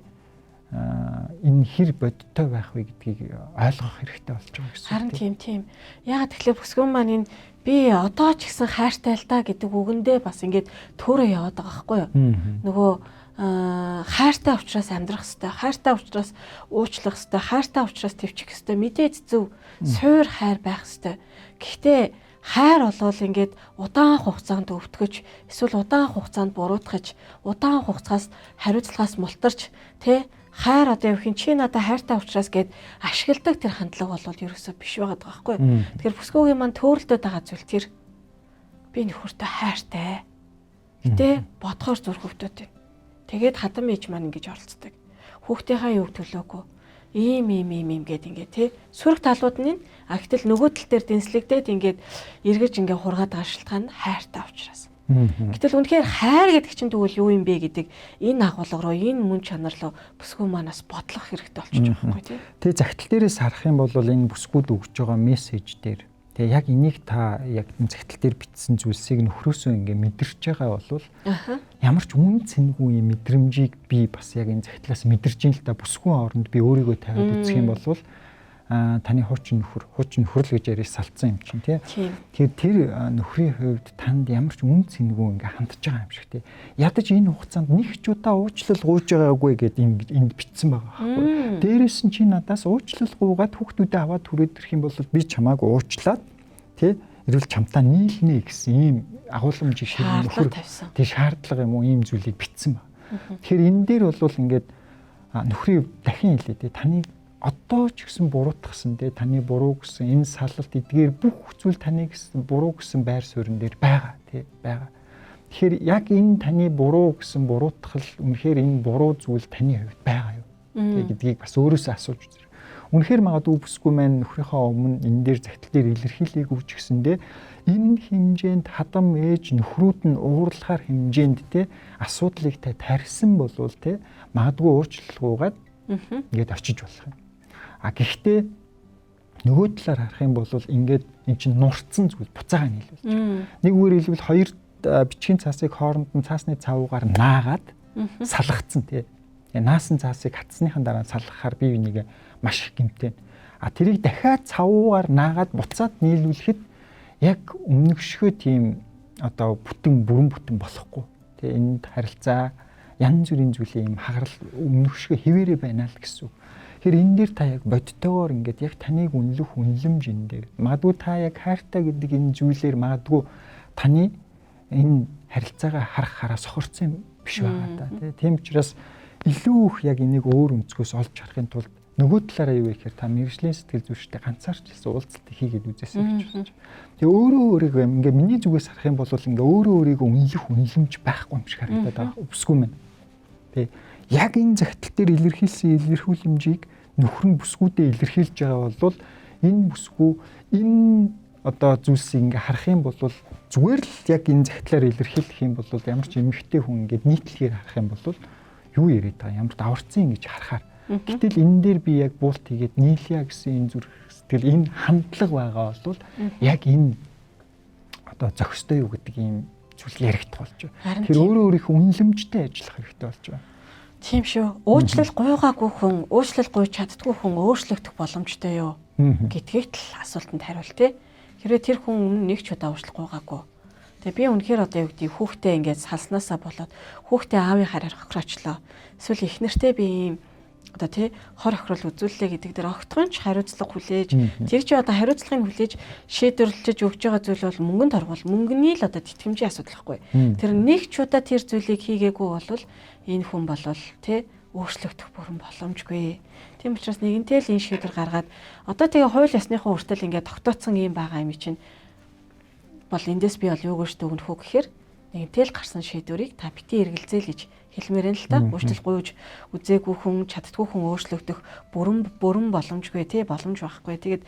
[SPEAKER 2] энэ хэр бодиттой байх вэ гэдгийг ойлгох хэрэгтэй болж байгаа гэсэн.
[SPEAKER 1] Харин тийм. Яагаад тэгэхээр бүсгүн маань энэ би одоо ч гэсэн хайртай л да гэдэг үгэндээ бас ингээд төөрөө яваад байгаа байхгүй юу? Нөгөө хайртай учраас амьдрах хэвээр, хайртай учраас уучлах хэвээр, хайртай учраас твчих хэвээр мэдээж зөв суур хайр байх хэвээр. Гэхдээ хайр болвол ингээд удаан хугацаанд өвтгөж, эсвэл удаан хугацаанд буруутгаж, удаан хугацаас хариуцлагаас мултарч, тэ хайр одоо юу хин чи надад хайртай учраас гээд ашигладаг тэр хандлага бол ерөөсөө биш байгаад байгаа байхгүй. Тэгэхээр бүсгүйгийн маань төөрөлдөд байгаа зүйл тэр би нөхөртөө хайртай. Гэтэ бодхоор зүрх өвдөд байна. Тэгээд хадам ээж маань ингэж оролцдог. Хүүхдийнхаа юуг төлөөгүй. Ийм гээд ингээд тий сүрэг талууд нь гэтэл нөгөө тал дээр дэнслэгдээд ингээд эргэж ингээд хургаад байгаа шалтгаан нь хайртай учраас. Гэтэл үнэхээр хайр гэдэг чинь тэгвэл юу юм бэ гэдэг энэ агуулга руу энэ мөн чанар руу бүсгүй манаас бодлох хэрэгтэй болчихж байгаа байхгүй тий.
[SPEAKER 2] Тэгээ загтал дээрээс харах юм бол энэ бүсгүүд өгж байгаа мессеж дээр тэгээ яг энийг та яг энэ загтал дээр бичсэн зүйлсийг нөхрөөсөө ингээ мэдэрч байгаа бол ямар ч үн цэнгүй юм мэдрэмжийг би бас яг энэ загтлаас мэдэрч ин л та бүсгүйн оронд би өөрийгөө тавиад үзэх юм бол таны хуучин нөхөр л гэж яриад салцсан юм чинь тий. Тэгэхээр тэр нөхрийн хувьд танд ямар ч үн цэнгүй ингээ хандж байгаа юм шиг тий. Ядаж энэ хугацаанд нэг ч удаа уучлал гуйж байгаагүй гэдээ энд бичсэн байгаа байхгүй. Дээрээс нь чи надаас уучлал гуйгаад хүүхдүүдээ аваад түрээд ирэх юм бол би чамааг уучлаад тий эрүүл чамтаа нийлнэ гэсэн ийм агуулмжийг нөхөр тий шаардлага юм уу ийм зүйлийг бичсэн байна. Тэгэхээр энэ дээр бол ингээд нөхрийн дахин хэлээ тий таны одоо ч гэсэн буруутгасан те таны буруу гэсэн энэ салалт эдгээр бүх зүйл таны гэсэн буруу гэсэн байр суурин дээр байгаа тий байгаа. Тэгэхээр яг энэ таны буруу гэсэн буруутгал үнэхээр энэ буруу зүйл таны хувьд байгаа юу гэдгийг бас өөрөөсөө асууж үзэр. Үнэхээр магадгүй бүсгүй маань нөхрийнхөө өмнө энэ дээр загтал дээр илэрхийлээгүй ч гэсэндээ энэ хэмжээнд хадам ээж нөхрүүд нь уурлахаар хэмжээнд те асуудлыг та тарьсан болвол те магадгүй уучлалгүйгээд ингээд очиж болох юм. Гэхдээ нөгөө талаар харах юм бол ингээд эн чинь нурцсан зүйл буцаага нийлүүлж байгаа. Нэг үгээр хэлбэл хоёр бичгийн цаасыг хооронд нь цаасны цавуугаар наагаад салгацсан тий. Наасан цаасыг хатсныхан дараа салгахаар бие биенийг маш их гэмтэн. Тэрийг дахиад цавуугаар наагаад буцаад нийлүүлэхэд яг өмнөгшгөө тийм одоо бүрэн бүтэн болохгүй. Тий энд харилцаа янз бүрийн зүйлийн юм хагарал өмнөгшгөө хിവэрэ байна л гэсэн үг. Тэгэхээр энэ дээр та яг бодтойгоор ингээд яг таныг үнэлэх үнэлэмж энэ дээр магадгүй та яг хайртай гэдэг энэ зүйлээр магадгүй таны энэ харилцаагаа харах сохорцсон биш байгаа та тийм учраас илүү их яг энийг өөр өнцгөөс олж харахын тулд нөгөө талаараа юу гэхээр та мэржлийн сэтгэл зүйчтэй ганцаарч хэлсэн уулзалт хийгээд үзээсэй гэж байна. Тэгээ өөрийгөө ингээд миний зүгээс харах юм бол ингээд өөрийгөө үнэлэх үнэлэмж байхгүй юм шиг харагдаад байгаа өвсгүй мэн. Тэгээ яг энэ загтал дээр илэрхийлсэн илэрхүүлэмжийг нөхөр нь бүсгүүдээ илэрхийлж байгаа бол энэ бүсгүй энэ одоо зүйлсийг ингээ харах юм бол зүгээр л яг энэ загтлаар илэрхийлэх юм бол ямар ч эмэгтэй хүн ингээд нийтлэгээр харах юм бол юу яриад байгаа ямар даварцсан ингэж харахаар гэтэл энэ дээр би яг буулт хийгээд нийлья гэсэн энэ зүрх сэтгэл энэ хандлага байгаа бол яг энэ одоо зохистой юу гэдэг ийм зүйл яригдах болж байна. Тэр өөрөө өөрийнхөө үнэлэмжтэй ажиллах хэрэгтэй болж байна.
[SPEAKER 1] Тийм шүү. Уучлал гуйгаагүй хүн, уучлал гуйж чаддгүй хүн өөрчлөгдөх боломжтой юу гэдгийг л асуултанд хариулт тий. Хэрвээ тэр хүн нэг ч удаа уучлал гуйгаагүй. Тэгээ би үнэхээр одоо юу гэдэг хүүхдээ ингээд салснаасаа болоод хүүхдээ аавын хараар хохироочлоо. Эсвэл их нэртэй би ийм одоо тий хор охирол үзүүллээ гэдэг дээр огтхон ч хариуцлага хүлээж тэр чи одоо хариуцлагыг хүлээж шийдвэрлэж өгж байгаа зүйл бол мөнгөнд орвол мөнгөний л одоо тэтгэмжийн асуудал байхгүй. Тэр нэг ч удаа тэр зүйлийг хийгээгүй бол энэ хүн болвол тий өөрчлөгдөх бүрэн боломжгүй. Тийм учраас нэгэнтэй л энэ шийдвэр гаргаад одоо тэгээ хууль ёсныхоо хүртэл ингээд тогтооцсон юм байгаа юм чинь бол эндээс би бол юу гэж дүгнэх үү гэхээр нэгэнтэй л гарсан шийдвэрийг та бити эргэлзээл гэж хэлмээр нь л та уучлал гуйж үзээгүй хүн чаддгүй хүн өөрчлөгдөх бүрэн боломжгүй тий боломж байхгүй. Тэгээд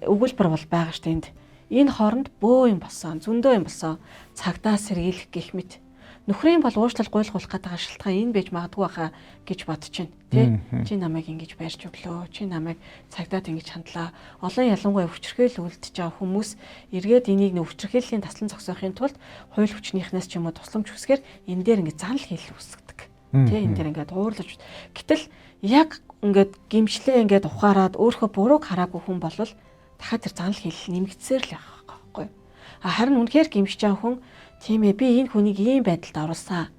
[SPEAKER 1] өгүүлбэр бол байгаа ш тэнд. Энэ хооронд бөө юм болсон, зөндөө юм болсон. Цагдаа сэргийлэх гэх мэт. Нөхрийн бол уучлал гуйлгуулах гэдэг шалтгаан энэ байж магадгүй хаа гэж бодож байна тий. Чи намайг ингэж барьж өглөө. Чи намайг цагдаад ингэж хандлаа. Олон ялангуяа хүчрхийл үлдчихэж байгаа хүмүүс эргээд энийг өвчрхийллийн таслан зогсоохын тулд хууль хүчнийхнээс ч юм уу тусламж хүсгээр энэ дээр ингэ занл хийх үүсгдэг. Тий энэ дээр ингээд уурлаж. Гэтэл яг ингээд гимшлээ ингээд ухаарад өөрөө бурууг хараагүй хүн болвол дахиад тэр занл хийх нэмэгдсээр л байгаа байхгүй. Харин үнэхээр гимшиж байгаа хүн тийм ээ би энэ хүнийг ийм байдалд оруулсан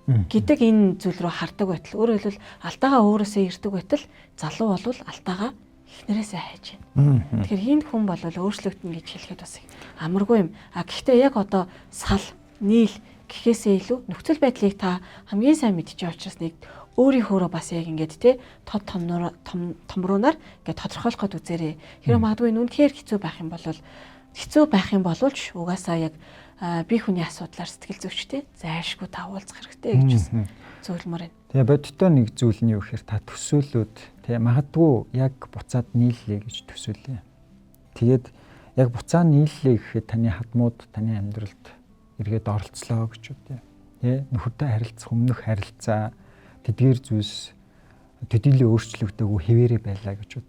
[SPEAKER 1] гэдэг энэ зүйл рүү хардаг байтал өөрөөр хэлбэл алдаагаа өөрөөсөө ирдэг байтал залуу болвол алдаагаа эхнэрээсээ хайж байна. Тэгэхээр энэ хүн бол өөрчлөгдөн гэж хэлэхэд бас амаргүй юм. Гэхдээ яг одоо сал, нийл гэхээсээ илүү нөхцөл байдлыг та хамгийн сайн мэдчихэж учраас нэг өөрийнхөөрөө бас яг ингээд те тод томруунаар ингээд тодорхойлоход үзээрэй. Хэрэв магадгүй нүнхээр хэцүү байх юм бол ч угаасаа яг би хүний асуудлаар сэтгэл зүйчтэй зайлшгүй таавуулзах хэрэгтэй гэж байна. Зөвлөмөр байна.
[SPEAKER 2] Тэгээ бодиттой нэг зүйл нь юу гэхээр та төсөөлөд тэгээ магадгүй яг буцаад нийллээ гэж төсөөлье. Тэгээд яг буцаа нийллээ гэхэд таны хадмууд таны амьдралд эргээд оролцлоо гэж үү. Тэ нөхөртэй харилцах өмнөх харилцаа тэдгээр зүйлс төдийлөө өөрчлөгдөөгүй хэвээрээ байлаа гэж үү.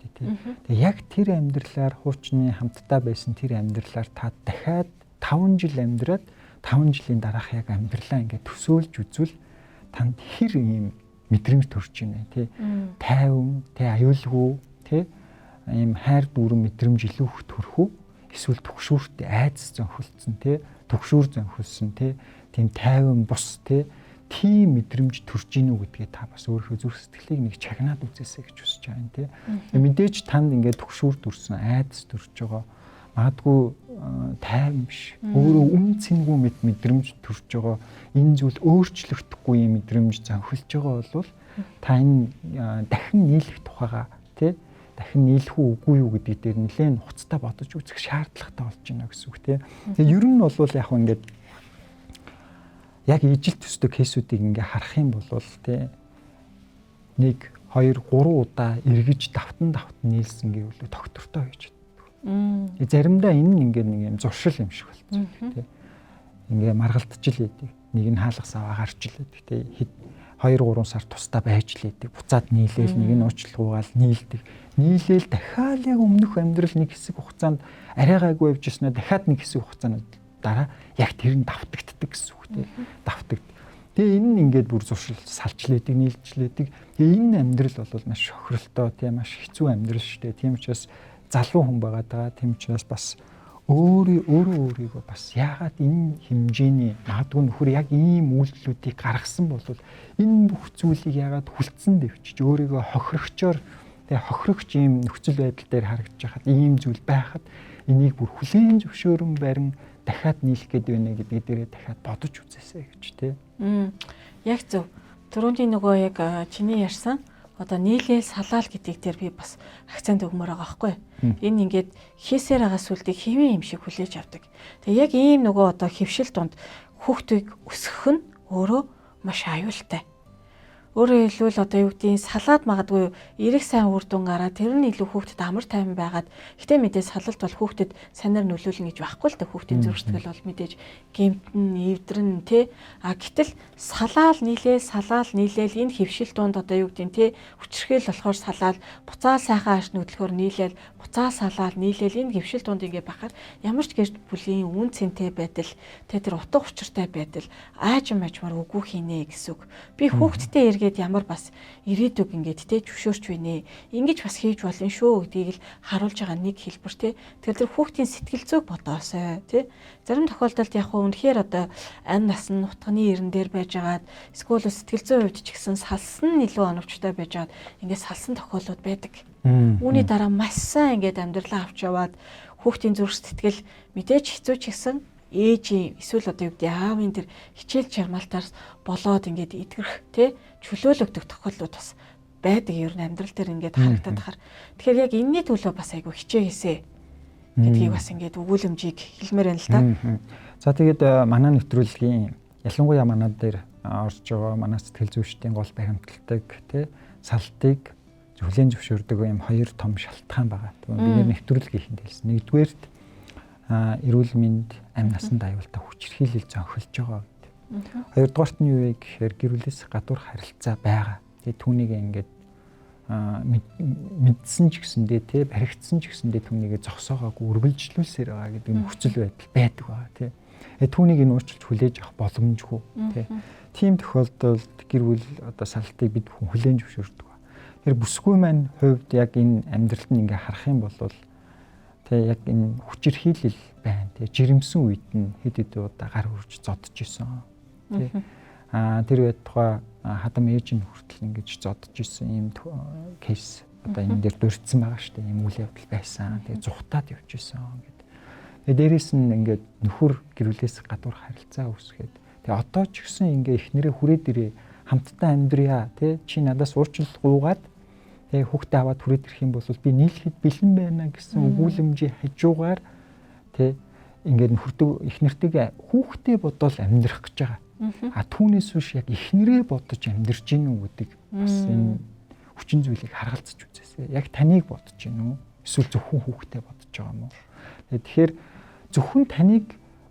[SPEAKER 2] Тэгээ яг тэр амьдралаар хуучны хамтдаа байсан тэр амьдралаар та дахиад 5 жил амьдраад 5 жилийн дараах яг амьдралаа ингээд төсөөлж үзвэл танд хэр ийм мэдрэмж төрж байна тий. Тайван, тий аюулгүй, тий ийм хайр дүүрэн мэдрэмж илүү их төрөх үү? Эсвэл түгшүүрт айдас зөнхөлдсөн тий, түгшүүр зөнхөлсөн тий, тийм тайван бус тий, тийм мэдрэмж төрж гинүү гэдгээ та бас өөрийнхөө зүрх сэтгэлийг нэг чагнаад үзээсэй гэж хүсэж байгаа юм тий. Мэдээж танд ингээд түгшүүр дүрсэн айдас төрж байгаа магадгүй тайван биш. Өөрөө үн цэнгүй мэдрэмж төрж байгаа. Энэ зүйл өөрчлөгдөхгүй юм мэдрэмж зөнхөлж байгаа бол та энэ дахин нийлэх тухайга тий дахин нийлэх үгүй юу гэдэг дээр нэлээд хуцтай бодож үзэх шаардлагатай болж байна гэсэн үг тий. Тэгээ ер нь бол яг ингээд яг ижил төстэй кейсүүдийг ингээ харах юм бол тий 1 2 3 удаа эргэж давтан нийлсэн гэвэл тогтвортой гэж. Заримдаа энэ нь ингээд нэг юм зуршил юм шиг болчихсон тий. Ингээ маргалтчил байдаг. Нэг нь хаалгас аваа гарч л байдаг тий. 2 3 сар тусдаа байж л байдаг. Буцаад нийлээл нэг нь уучлалгуугаал нийлдэг. Нийлээл дахиад яг өмнөх амьдрал нэг хэсэг хугацаанд арайгаагүй явж ирснээр дахиад нэг хэсэг хугацаанд дараа яг тэр нь давтагддаг гэсэн үг тий. Давтагд. Тэгээ энэ нь ингээд бүр зуршил салчлээдэг, нийлжлээдэг. Тэгээ энэ амьдрал бол маш хохиролтой тий, маш хэцүү амьдрал шүү дээ. Тийм учраас залуу хүн байгаад байгаа. Тийм учраас бас өөрийгөө бас яагаад энэ хэмжээний магадгүй нөхөр яг ийм үйлдэлүүдийг гаргасан бол энэ бүх зүйлийг яагаад хүлцэн дэвчиж өөрийгөө хохирогчоор тэгээ хохирогч ийм нөхцөл байдал дээр харагдаж хахад ийм зүйл байхад энийг бүр хүлээн зөвшөөрөн барин дахиад нийлэх гээд байна гэдгийг дээрээ дахиад бодож үзээсэй гэж тий.
[SPEAKER 1] Яг зөв. Түрүүний нөгөө яг чиний ярьсан одоо нийлээл салаал гэдэг дээр би бас акцент өгмөр байгаа байхгүй. Энэ ингээд хийсээр байгаа сүлдийг хэвэн юм шиг хүлээж авдаг. Тэгээ яг ийм нөгөө одоо хөвшил донд хүүхдийг өсгөх нь өөрөө маш аюултай. Өөрөөр хэлбэл одоо юу гэдгийг салаад магадгүй эрэг сайн үр дүн гараад тэр нь илүү хүүхдэд амар тайван байгаад гэтээ мэдээ салалт бол хүүхдэд санаар нөлөөлнө гэж байхгүй л да хүүхдийн зүрх сэтгэл бол мэдээж гэмтэн эвдрэн тий гэтэл салаал нийлээл энэ хөвшил донд одоо юу гэдгийг тий хүчрхэл болохоор салаал буцаал сайхан ааш нүдлөхөр нийлээл буцаал салаал нийлээл энэ хөвшил донд ингээ бахаар ямар ч гэрт бүлийн үн цэнтэй байдал тий тэр утга учиртай байдал аажмаар үгүй хийнэ гэсэн үг. Би хүүхдтэй тэгээд ямар бас ирээдүг ингээд те зөвшөөрч байна. Ингэж бас хийж болно шүү гэдгийг л харуулж байгаа нэг хэлбэр те. Тэгэхээр тэр хүүхдийн сэтгэл зүйг бодоосой те. Зарим тохиолдолд яг хөө үнэхээр одоо ань нас нь утганы ирэн дээр байжгаад эсвэл сэтгэл зүйн хувьд ч гэсэн салсан илүү оновчтой байжгаад ингээд салсан тохиолдод байдаг. Үүний дараа маш сайн ингээд амьдралаа авч яваад хүүхдийн зүрх сэтгэл мэдээж хэцүү ч гэсэн ээжийн эсвэл одоо юу гэдэг аавын тэр хичээл чармаалтаар болоод ингээд идгэрх те чөлөөлөгдөх тохиолдлууд бас байдаг ер нь амьдрал дээр ингээд харагдаад тахаар. Тэгэхээр яг энэний төлөө бас айгүй хичээгээсэ гэдгийг бас ингээд өгүүлэмжийг хэлмээр байна л да.
[SPEAKER 2] За тэгээд манай нэвтрүүлгийн ялангуяа манай дээр орж байгаа манай сэтгэл зүйчдийн гол баримтлагдаг те салтыг хүлээн зөвшөөрдөг юм хоёр том шалтгаан байгаа. Тэгээд би нэвтрүүлгийнхэнд хэлсэн. Нэгдүгээрт эрүүл мэнд амь насанд аюултай хүчирхийлэл зөнхөлж байгаа гэдэг. Хоёрдугаарт нь юу вэ гэхээр гэр бүлээс гадуур харилцаа байгаа. Тэгээд түүнийг ингээд мэдсэн ч гэсэндээ те баригдсан ч гэсэндээ түүнийг зогсоогоогүй үргэлжлүүлсээр байгаа гэдэг нөхцөл байдал байдаг байгаа те. Түүнийг энэ уучлж хүлээж авах боломжгүй те. Тийм тохиолдолд гэр бүл одоо салтыг бид хүлээн зөвшөөрдөг. Тэр бүсгүй маань хувьд яг энэ амьдралд нь ингээ харах юм бол тэгээ яг энэ хүчирхийлэл байна. Тэгээ жирэмсэн үед нь хэд хэд удаа гар хурж зодж исэн. Тэ. Тэр байтугай хадам ээж нь хүртэл ингэж зодж исэн юм кейс одоо энэ дээр дурдсан байгаа шүү дээ. Ийм үйл явдал байсан. Тэгээ зүхтаад явж исэн гэдэг. Тэгээ дээрэс нь ингээд нөхөр гэрүүлээс гадуур харилцаа үүсгээд тэгээ одоо ч гэсэн ингээ эхнэрээ хүрээд ирээ хамтдаа амьдрья тий чи надаас уучлал гуугаад тэгээ хүүхдээ аваад хүрээд ирэх юм бол би нийлэхэд бэлэн байна гэсэн өгүүлэмжийн хажуугаар тий ингээд нөхөртөө эхнэртэйгээ хүүхдээ бодоод амьдрах гэж байгаа. Түүнээс биш яг эхнэрээ бодож амьдрж гин үү гэдэг бас энэ хүчин зүйлийг харгалзаж үзээсэй. Яг таныг бодож гин үү? Эсвэл зөвхөн хүүхдээ бодож байгаа юм уу? Тэгэхээр зөвхөн таныг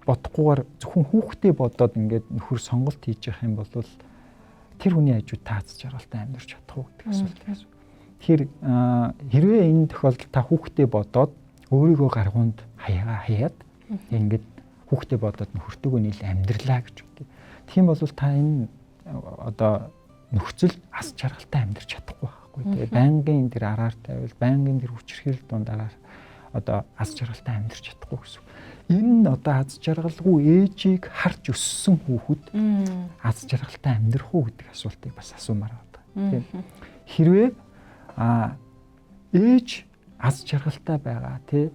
[SPEAKER 2] бодохгүйгээр зөвхөн хүүхдээ бодоод ингээд нөхөр сонголт хийж явах юм бол тэр хүний хажууд таацж жаргалтай амьдарч чадах уу гэдэг асуулт байна. Тэгэхээр хэрвээ энэ тохиолдолд та хүүхдээ бодоод өөрийгөө гаргуунд хаяад ингээд хүүхдээ бодоод нөхөртөөгөө нийлээ амьдралаа гэж үгүй. Тийм бол та энэ одоо нөхцөл ас жаргалтай амьдарч чадахгүй байхгүй. Тэгээ байнгын тэр араар тавил, байнгын тэр хүчирхийлэл дундаараа одоо ас жаргалтай амьдарч чадахгүй гэсэн. Энэ одоо аз жаргалгүй ээжийг харж өссөн хүүхэд аз жаргалтай амьдрах уу гэдэг асуултыг бас асуумаар байна. Тийм. Хэрвээ ээж аз жаргалтай байгаа тий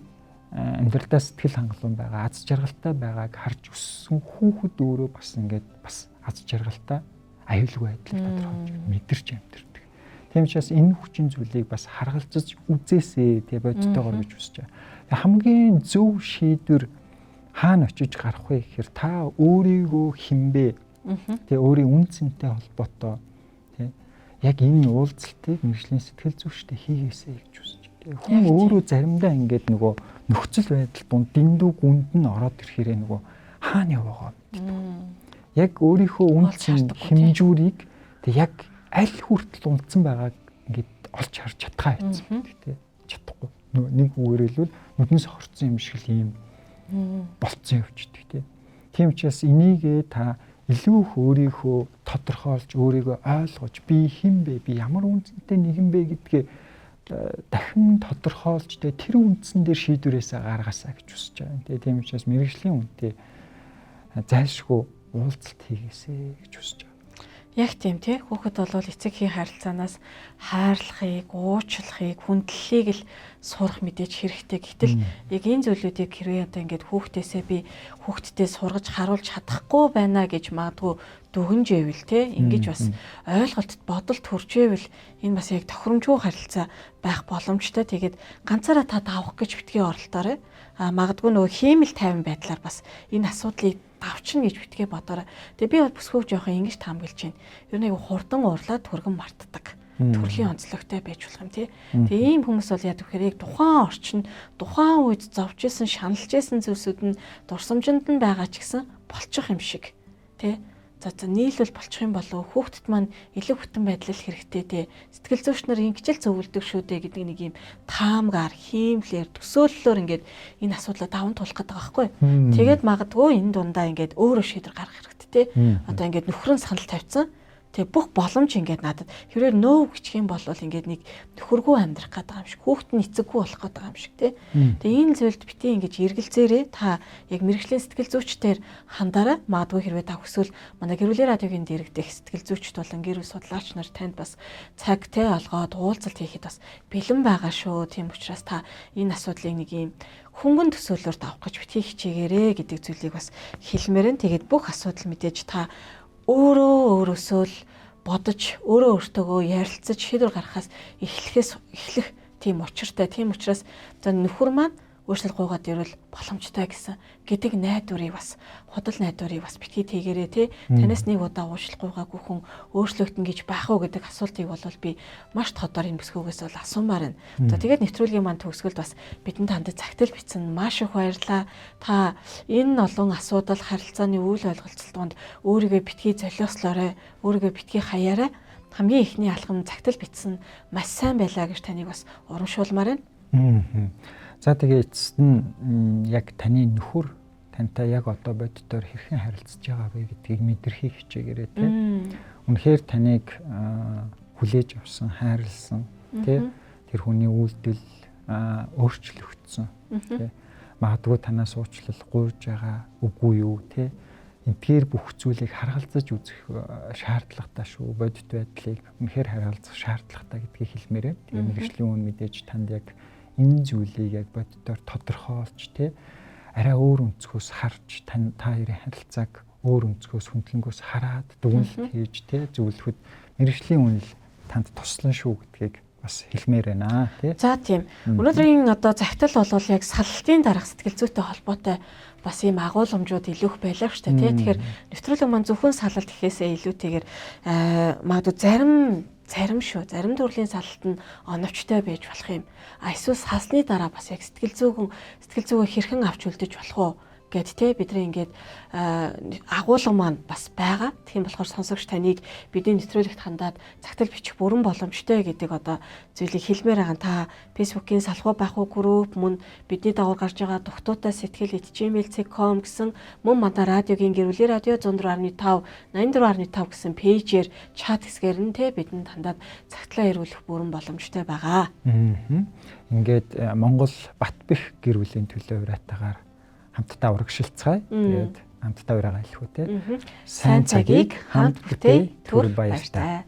[SPEAKER 2] амьдралдаа сэтгэл хангалуун байгаа аз жаргалтай байгааг харж өссөн хүүхэд өөрөө бас ингээд бас аз жаргалтай аюулгүй байдлаар тодорхойлж мэдэрч амьдэрдэг. Тийм учраас энэ хүчин зүйлийг бас харгалзаж үзээсэй тий бодтойгоор гэж хүсэж байгаа. Хамгийн зөв шийдвэр хаана очиж гарах вэ гэхээр та өөрийгөө хинбэ тий өөрийн үн цэнтэй холбоотой тий яг энэ уулзалтыг мэржлийн сэтгэл зүйчтэй хийгээсэй гэж хүсэж байна. Хүн өөрөө заримдаа ингээд нөгөө нөхцөл байдал дунд дэндүү гүнд нь ороод ирэхээрээ нөгөө хаана яваагаа мэддэг. Яг өөрийнхөө үн цэн хэмжүүрийг тий яг аль хүртэл унтсан байгааг ингээд олж харж чадхаа байсан тий чадахгүй. Нэг үгээр хэлбэл нүднээс хорцсон юм шиг л юм болцсон явждаг тий. Тийм учраас энийгээ та илүү их өөрийгөө тодорхойлж өөрийгөө ойлгож би хэн бэ? Би ямар үнцэнтэй нэгэн бэ гэдгээ дахин тодорхойлж тэр үндсэн дээр шийдвэрээсээ гаргаасаа гэж хүсэж байгаа. Тийм учраас мэргэжлийн үнэтэй зайлшгүй уулзалт хийгээсэй гэж хүсэж байгаа.
[SPEAKER 1] Яг тийм тий. Хүүхэд бол эцэгхийн харилцаанаас хайрлахыг, уучлахыг, хүндлэлийг л сурах мэдээж хэрэгтэй. Гэтэл яг энэ зүйлүүдийг хэрвээ одоо ингээд хүүхдээсээ би хүүхдтэй сургаж харуулж чадахгүй байна гэж магадгүй дүгнж ивэл тий. Ингэж бас ойлголтод бодолд хүрчээвэл энэ бас яг тохиромжгүй харилцаа байх боломжтой. Тэгээд ганцаараа та давах гэж битгий оролдоорой. Магадгүй нөгөө хиймэл тайван байдлаар бас энэ асуудлыг давчна гэж битгээ бодоорой. Тэгээ би бол бүсгүйг жоохон ингэж таамаглаж байна. Ер нь айгу хурдан уурлаад түргэн мартдаг. Төрлийн онцлогтой байж болох юм тий. Тэгээ ийм хүмүүс бол яг тэгэхээр яг тухайн орчин, тухайн үед зовж исэн, шаналж исэн зүйлсүүд нь дурсамжинд нь байгаа ч гэсэн болчих юм шиг тий. За нийлвэл болчих юм болов хүүхдэд маань илүү бүтэн байдлал хэрэгтэй тий. Сэтгэл зүйч нар ингэж л зөвлөдөг шүү дээ гэдэг нэг юм таамгаар, хиймлэр, төсөөллөөр ингээд энэ асуудлаа даван туулах гэдэг байгаа байхгүй. Тэгээд магадгүй энэ дундаа ингээд өөрөө шийдвэр гаргах хэрэгтэй тий. Одоо ингээд нөхрөн санал тавьсан. Тэгээ бүх боломж ингээд надад хэрвээ нөө гिचх юм бол ингээд нэг нөхөргүй амьдрах гэдэг юм шиг, хүүхэд нь эцэггүй болох гэдэг юм шиг тий. Тэгээ энэ зүйлд бити ингэж эргэлзээрээ та яг мэрэгжлийн сэтгэл зүйчдээр хандаарай. Магадгүй хэрвээ та хүсвэл манай гэр бүлийн радиогийн дэрэгдэх сэтгэл зүйчд болон гэр бүл судлаач нар танд бас цаг тий олгоод уулзалт хийхэд бас бэлэн байгаа шүү. Тийм учраас та энэ асуудлыг нэг юм хөнгөн төсөөлөлөөр авах гэж битгий хичээгээрэй гэдэг зүйлийг бас хэлмээрэн. Тэгээд бүх асуудал мэдээж та өөрөөсөө л бодож өөртөөгөө ярилцаж шийдвэр гаргахаас эхлэх тийм учиртай. Тийм учраас за нөхөр маань өөрчлөлт гуйгаад ирвэл боломжтой гэсэн гэдэг найдварыг бас худал найдварыг бас битгий тэгээрээ тий. Танаас нэг удаа уушлах гуйгаагүй хүн өөрчлөгдөн гэж байх уу гэдэг асуултыг бол би маш тодор энэ бүсгүйгээс бол асуумаар байна. За тэгээд нэвтрүүлгийн маань төгсгөлд бас бидэнд хандаж цагтл бичсэн маш их баярлалаа. Та энэ олон асуудал харилцааны үйл ойлголцолтонд өөрийгөө битгий золиослоорой, өөрийгөө битгий хаяарай. Хамгийн ихний алхам цагтл бичсэн маш сайн байлаа гэж таныг бас урамшуулмаар байна.
[SPEAKER 2] За тэгээ эцэст нь яг таны нөхөр тантай яг одоо боддоор хэрхэн харилцаж байгаа вэ гэдгийг мэдэрхийг хичээгээрэй тий. Үнэхээр таныг хүлээж авсан, хайрлсан тий. Тэр хүний үйлдэл өөрчлөгдсөн тий. Магадгүй танаас уучлал гуйж байгаа үгүй юу тий. Эдгээр бүх зүйлийг харгалзаж үзэх шаардлагатай шүү. Бодит байдлыг үнэхээр харгалзах шаардлагатай гэдгийг хэлмээрээ. Тэгээ мэргэжлийн үн мэдээж танд яг энэ зүйлийг яг боддоор тодорхойлж тий арай өөр өнцгөөс харж та хоёрын харилцааг өөр өнцгөөс хөндлөнгөөс хараад дүгнэлт хийж тий зөвлөхөд мэргэжлийн үнэл танд туслан шүү гэдгийг бас хэлмээр байна тий.
[SPEAKER 1] За тийм. Өнөөдрийн одоо захидал бол яг саллтын дараах сэтгэл зүйтэй холбоотой бас ийм агуулмжууд илүүх байлаа шүү дээ тий. Тэгэхээр нэвтрүүлэг маань зөвхөн салалт гэхээсээ илүүтэйгээр магадгүй зарим төрлийн салалт нь оновчтой байж болох юм. Эсвэл салсны дараа бас яг сэтгэл зүйгөө хэрхэн авч үлдэж болох уу гэд те бидний ингээд агуулга маань бас байгаа. Тийм болохоор сонсогч таныг бидний нэвтрүүлэгт хандаад цагтл бичих бүрэн боломжтой гэдэг одоо зүйлийг хэлмээр байгаа. Та Facebook-ийн салхуу байх уу групп мөн бидний дагуур гарч байгаа дугтуутай сэтгэл@gmail.com гэсэн мөн манай радиогийн гэр бүлийн радио 104.5 84.5 гэсэн пэйжээр чат хэсгээр нь те бидэнд хандаад цагтлаа ирүүлэх бүрэн боломжтой байгаа.
[SPEAKER 2] Ингээд Монгол Батбэх гэр бүлийн төлөө уриатаагаар хамтдаа урагшилцгаая. Тэгээд хамтдаа ураагаа хэлэх үү те.
[SPEAKER 1] Сайн цагийг хамт бүтээ түр баяртай.